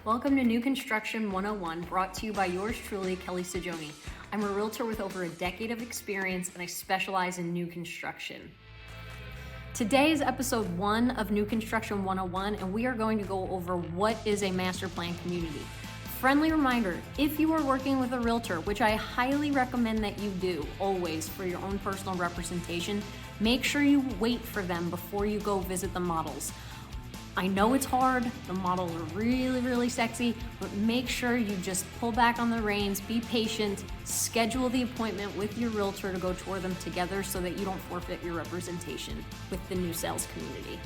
Welcome to New Construction 101, brought to you by yours truly, Kelly Saggione. I'm a realtor with over a decade of experience and I specialize in new construction. Today is episode 1 of New Construction 101 and we are going to go over what is a master plan community. Friendly reminder, if you are working with a realtor, which I highly recommend that you do always for your own personal representation, make sure you wait for them before you go visit the models. I know it's hard, the models are really sexy, but make sure you just pull back on the reins, be patient, schedule the appointment with your realtor to go tour them together so that you don't forfeit your representation with the new sales community.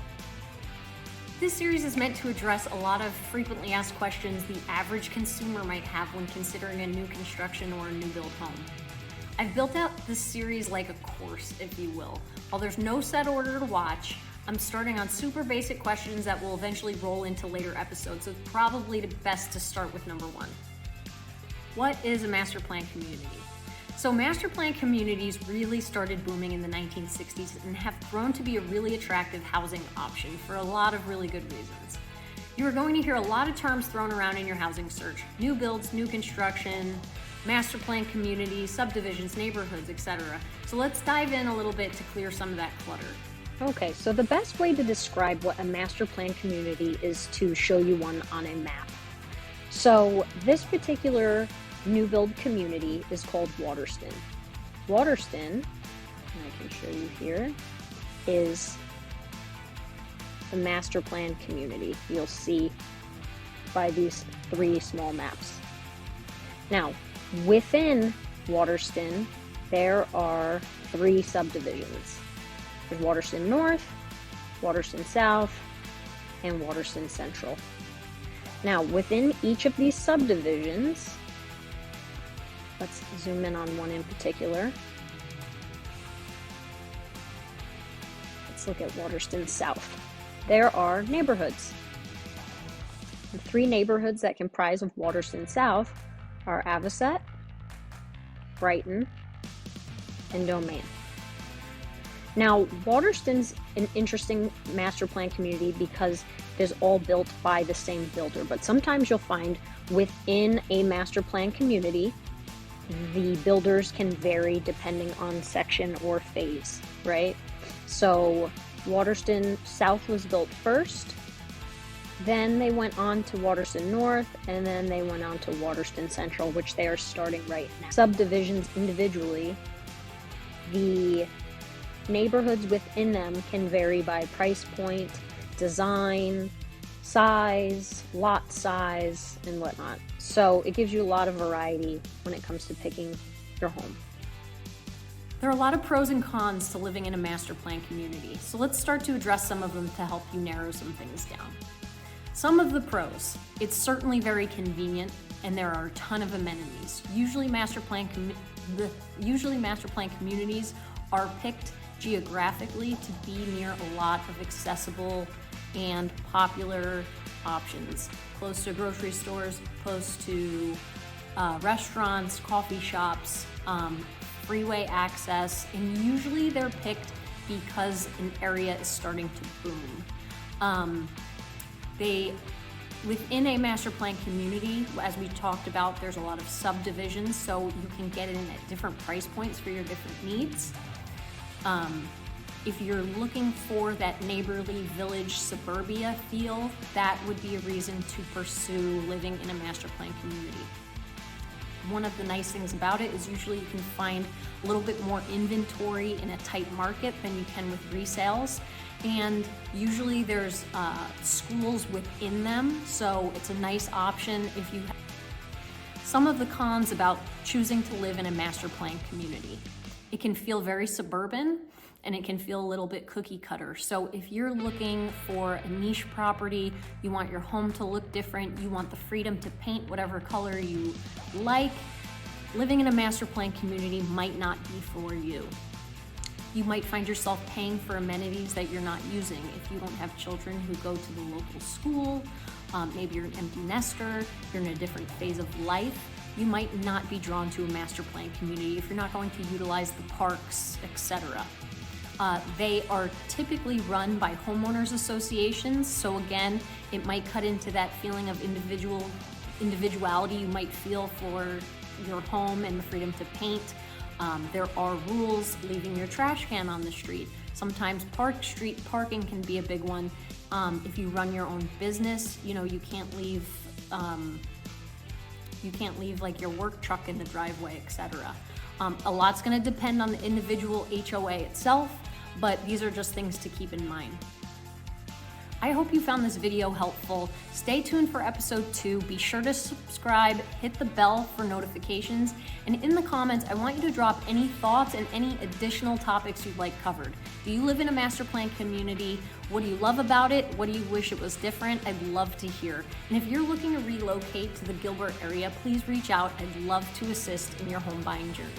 This series is meant to address a lot of frequently asked questions the average consumer might have when considering a new construction or a new build home. I've built out this series like a course, if you will. While there's no set order to watch, I'm starting on super basic questions that will eventually roll into later episodes, so it's probably best to start with number 1. What is a master plan community? So master plan communities really started booming in the 1960s and have grown to be a really attractive housing option for a lot of really good reasons. You are going to hear a lot of terms thrown around in your housing search: new builds, new construction, master plan communities, subdivisions, neighborhoods, etc. So let's dive in a little bit to clear some of that clutter. Okay, so the best way to describe what a master plan community is to show you one on a map. So this particular new build community is called Waterston. Waterston, and I can show you here, is the master plan community. You'll see by these 3 small maps. Now, within Waterston, there are 3 subdivisions. There's Waterston North, Waterston South, and Waterston Central. Now, within each of these subdivisions, let's zoom in on one in particular. Let's look at Waterston South. There are neighborhoods. The 3 neighborhoods that comprise of Waterston South are Avocet, Brighton, and Domain. Now, Waterston's an interesting master plan community because it is all built by the same builder, but sometimes you'll find within a master plan community, the builders can vary depending on section or phase, right? So Waterston South was built first, then they went on to Waterston North, and then they went on to Waterston Central, which they are starting right now. Subdivisions individually, the neighborhoods within them can vary by price point, design, size, lot size, and whatnot. So it gives you a lot of variety when it comes to picking your home. There are a lot of pros and cons to living in a master plan community, so let's start to address some of them to help you narrow some things down. Some of the pros: it's certainly very convenient and there are a ton of amenities. Usually master plan communities are picked geographically to be near a lot of accessible and popular options, close to grocery stores, close to restaurants, coffee shops, freeway access, and usually they're picked because an area is starting to boom. Within a master plan community, as we talked about, there's a lot of subdivisions, so you can get in at different price points for your different needs. If you're looking for that neighborly village suburbia feel, that would be a reason to pursue living in a master plan community. One of the nice things about it is usually you can find a little bit more inventory in a tight market than you can with resales. And usually there's schools within them, so it's a nice option if you have. Some of the cons about choosing to live in a master plan community: it can feel very suburban and it can feel a little bit cookie cutter. So if you're looking for a niche property, you want your home to look different, you want the freedom to paint whatever color you like, living in a master plan community might not be for you. You might find yourself paying for amenities that you're not using. If you don't have children who go to the local school, maybe you're an empty nester, you're in a different phase of life, you might not be drawn to a master plan community if you're not going to utilize the parks, etc. They are typically run by homeowners associations. So again, it might cut into that feeling of individuality you might feel for your home and the freedom to paint. There are rules leaving your trash can on the street. Sometimes street parking can be a big one. If you run your own business, you can't leave like your work truck in the driveway, etc. A lot's going to depend on the individual HOA itself, but these are just things to keep in mind. I hope you found this video helpful. Stay tuned for episode 2. Be sure to subscribe, hit the bell for notifications, and in the comments, I want you to drop any thoughts and any additional topics you'd like covered. Do you live in a master plan community? What do you love about it? What do you wish it was different? I'd love to hear. And if you're looking to relocate to the Gilbert area, please reach out. I'd love to assist in your home buying journey.